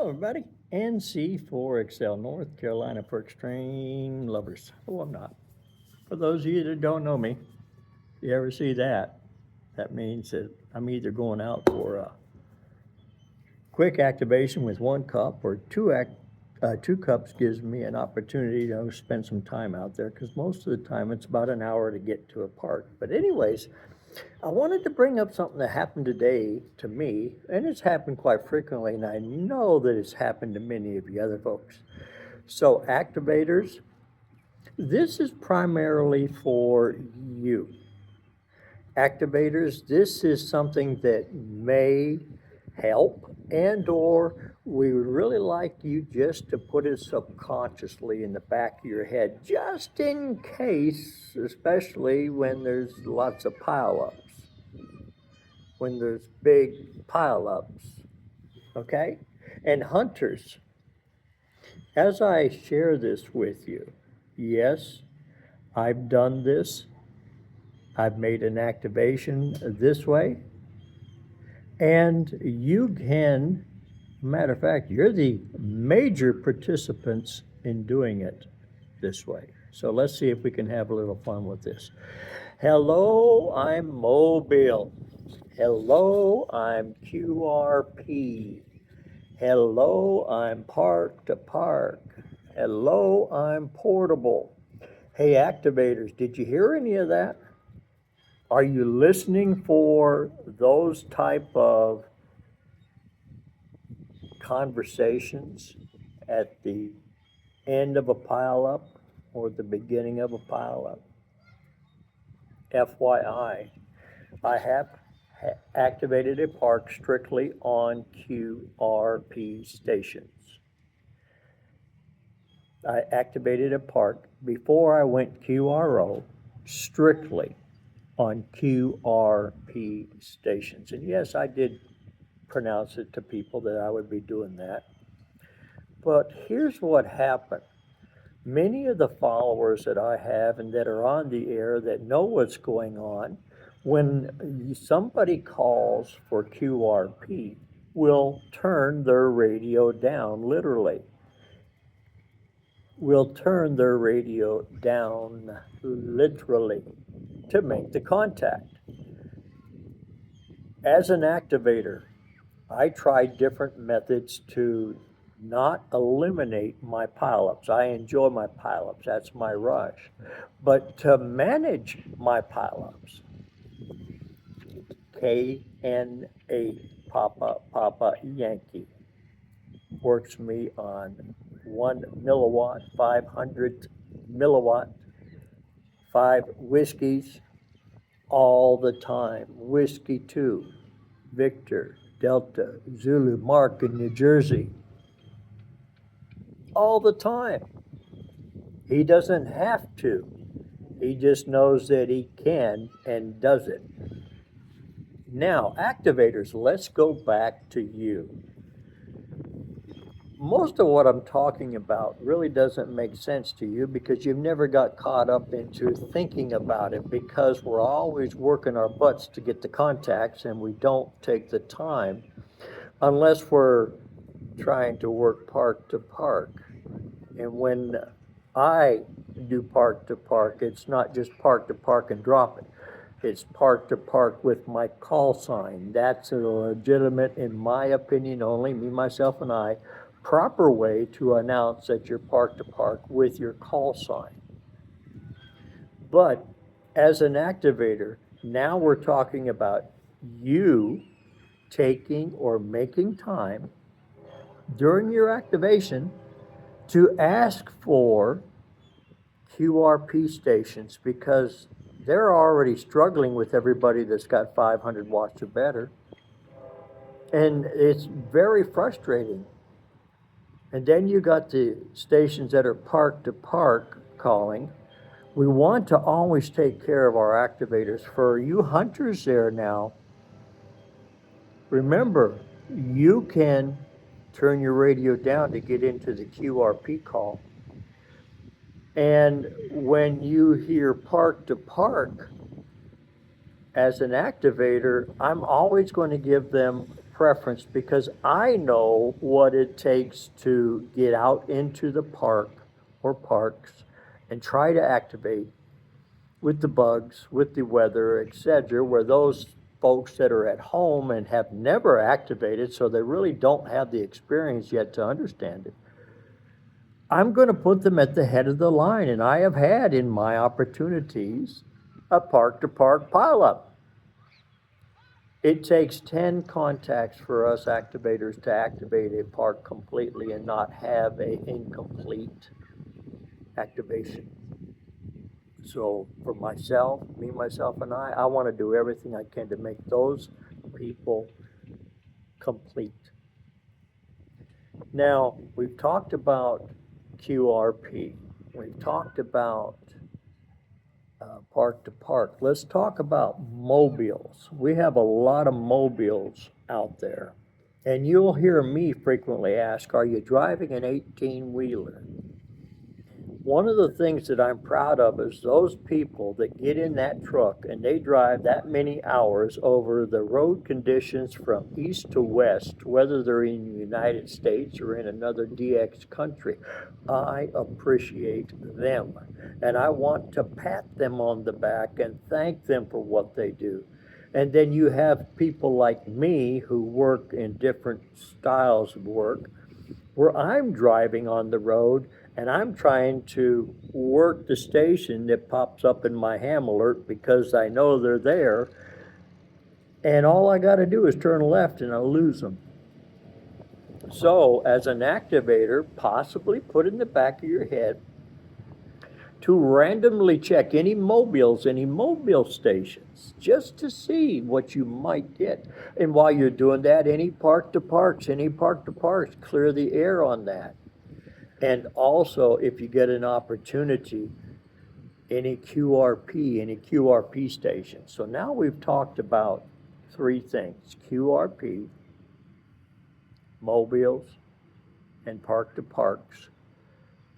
Hello, everybody. NC4XL, North Carolina for extreme lovers. Oh, I'm not. For those of you that don't know me, if you ever see that, that means that I'm either going out for a quick activation with 1 cup, or two cups gives me an opportunity to spend some time out there, because most of the time it's about an hour to get to a park. But anyways, I wanted to bring up something that happened today to me, and it's happened quite frequently, and I know that it's happened to many of you other folks. So, activators, this is primarily for you. Activators, this is something that may help, and or we would really like you just to put it subconsciously in the back of your head, just in case, especially when there's lots of pileups, when there's big pileups, okay? And hunters, as I share this with you, yes, I've done this. I've made an activation this way. And you can, matter of fact, you're the major participants in doing it this way. So let's see if we can have a little fun with this. Hello, I'm Mobile. Hello, I'm QRP. Hello, I'm Park to Park. Hello, I'm Portable. Hey, activators, did you hear any of that? Are you listening for those type of conversations at the end of a pileup or the beginning of a pileup? FYI, I have activated a park strictly on QRP stations. I activated a park before I went QRO strictly on QRP stations. And yes, I did pronounce it to people that I would be doing that. But here's what happened. Many of the followers that I have and that are on the air that know what's going on, when somebody calls for QRP, will turn their radio down, literally. Will turn their radio down, literally, to make the contact. As an activator, I tried different methods to not eliminate my pileups. I enjoy my pileups, that's my rush. But to manage my pileups, KN8, Papa Yankee, works me on 1 milliwatt, 500 milliwatt, 5 whiskeys all the time. Whiskey 2, Victor, Delta, Zulu, Mark in New Jersey. All the time. He doesn't have to. He just knows that he can and does it. Now, activators, let's go back to you. Most of what I'm talking about really doesn't make sense to you because you've never got caught up into thinking about it, because we're always working our butts to get the contacts and we don't take the time unless we're trying to work park to park. And when I do park to park, it's not just park to park and drop it. It's park to park with my call sign. That's a legitimate, in my opinion only, me, myself, and I, proper way to announce that you're park to park with your call sign. But as an activator, now we're talking about you taking or making time during your activation to ask for QRP stations, because they're already struggling with everybody that's got 500 watts or better. And it's very frustrating. And then you got the stations that are park to park calling. We want to always take care of our activators. For you hunters there now, remember, you can turn your radio down to get into the QRP call. And when you hear park to park, as an activator, I'm always going to give them preference because I know what it takes to get out into the park or parks and try to activate with the bugs, with the weather, etc., where those folks that are at home and have never activated, so they really don't have the experience yet to understand it, I'm going to put them at the head of the line. And I have had in my opportunities a park-to-park pileup. It takes 10 contacts for us activators to activate a park completely and not have an incomplete activation. So for myself, myself, and I want to do everything I can to make those people complete. Now, we've talked about QRP. We've talked about park to park. Let's talk about mobiles. We have a lot of mobiles out there. And you'll hear me frequently ask, are you driving an 18-wheeler? One of the things that I'm proud of is those people that get in that truck and they drive that many hours over the road conditions from east to west, whether they're in the United States or in another DX country. I appreciate them, and I want to pat them on the back and thank them for what they do. And then you have people like me who work in different styles of work, where I'm driving on the road and I'm trying to work the station that pops up in my ham alert because I know they're there, and all I got to do is turn left and I'll lose them. So as an activator, possibly put in the back of your head to randomly check any mobile stations, just to see what you might get. And while you're doing that, any park to parks, clear the air on that. And also, if you get an opportunity, any QRP stations. So now we've talked about three things: QRP, mobiles, and park to parks.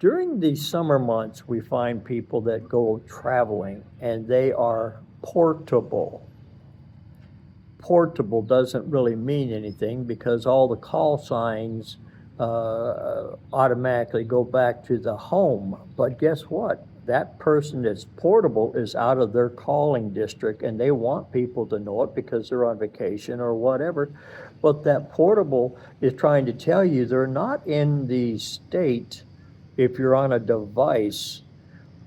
During the summer months, we find people that go traveling and they are portable. Portable doesn't really mean anything because all the call signs automatically go back to the home. But guess what? That person that's portable is out of their calling district and they want people to know it because they're on vacation or whatever. But that portable is trying to tell you they're not in the state. If you're on a device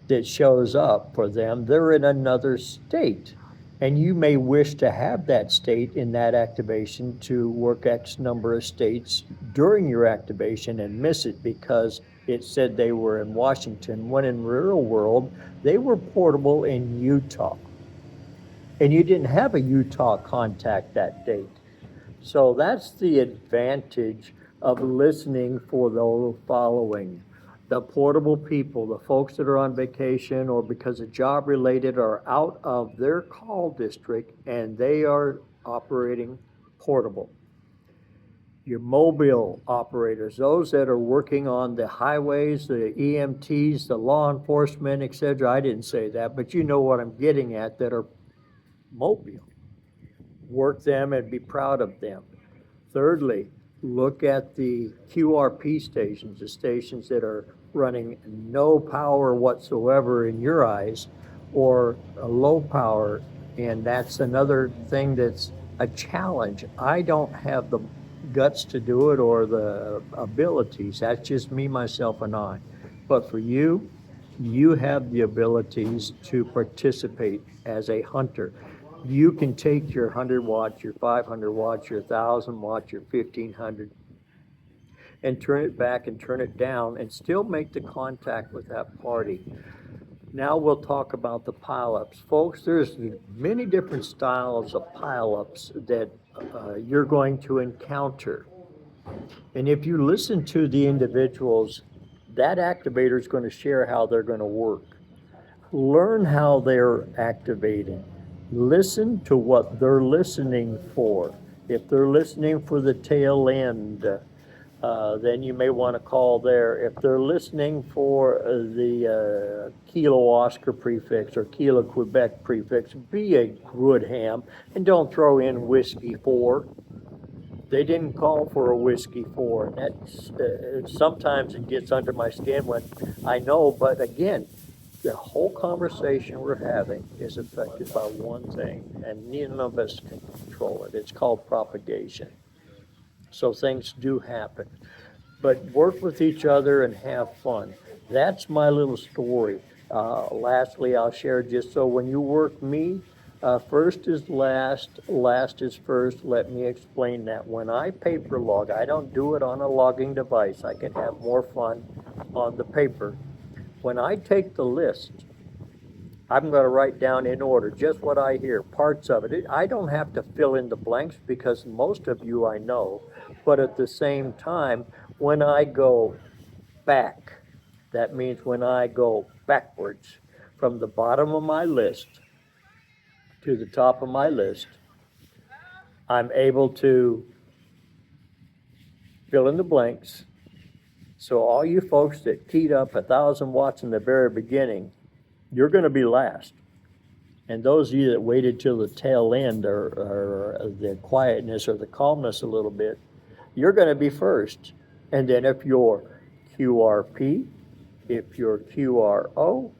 that shows up for them, they're in another state. And you may wish to have that state in that activation to work X number of states during your activation and miss it because it said they were in Washington, when in real world, they were portable in Utah. And you didn't have a Utah contact that date. So that's the advantage of listening for the following. The portable people, the folks that are on vacation or because of job related are out of their call district and they are operating portable. Your mobile operators, those that are working on the highways, the EMTs, the law enforcement, etc. I didn't say that, but you know what I'm getting at, that are mobile. Work them and be proud of them. Thirdly, look at the QRP stations, the stations that are running no power whatsoever in your eyes or a low power, and that's another thing that's a challenge. I don't have the guts to do it or the abilities. That's just me, myself, and I. But for you, you have the abilities to participate as a hunter. You can take your 100 watts, your 500 watts, your 1,000 watts, your 1,500, and turn it back and turn it down and still make the contact with that party. Now we'll talk about the pileups. Folks, there's many different styles of pileups that you're going to encounter. And if you listen to the individuals, that activator is going to share how they're going to work. Learn how they're activating. Listen to what they're listening for. If they're listening for the tail end, then you may want to call there. If they're listening for the Kilo Oscar prefix or Kilo Quebec prefix, be a good ham and don't throw in whiskey 4. they didn't call for a whiskey for. And that's, sometimes it gets under my skin when I know, but again, the whole conversation we're having is affected by one thing, and none of us can control it. It's called propagation. So things do happen. But work with each other and have fun. That's my little story. Lastly, I'll share just so when you work me, first is last, last is first. Let me explain that. When I paper log, I don't do it on a logging device. I can have more fun on the paper. When I take the list, I'm going to write down in order just what I hear, parts of it. I don't have to fill in the blanks because most of you I know, but at the same time, when I go back, that means when I go backwards from the bottom of my list to the top of my list, I'm able to fill in the blanks. So all you folks that keyed up 1,000 watts in the very beginning, you're going to be last. And those of you that waited till the tail end or the quietness or the calmness a little bit, you're going to be first. And then if you're QRP, if you're QRO,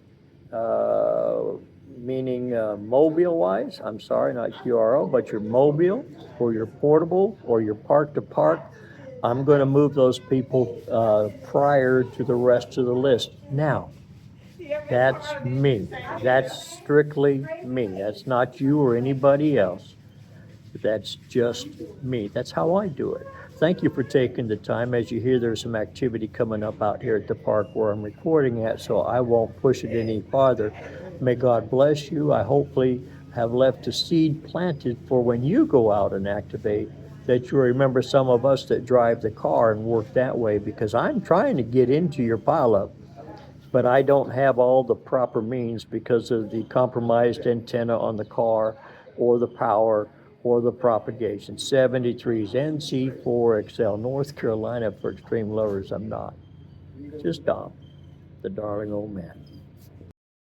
meaning mobile-wise, I'm sorry, not QRO, but you're mobile or you're portable or you're park-to-park, I'm going to move those people prior to the rest of the list. Now, that's me. That's strictly me. That's not you or anybody else. That's just me. That's how I do it. Thank you for taking the time. As you hear, there's some activity coming up out here at the park where I'm recording at, so I won't push it any farther. May God bless you. I hopefully have left a seed planted for when you go out and activate, that you remember some of us that drive the car and work that way, because I'm trying to get into your pileup, but I don't have all the proper means because of the compromised antenna on the car or the power or the propagation. 73's NC4XL, North Carolina for extreme lovers. I'm not. Just Dom, the darling old man.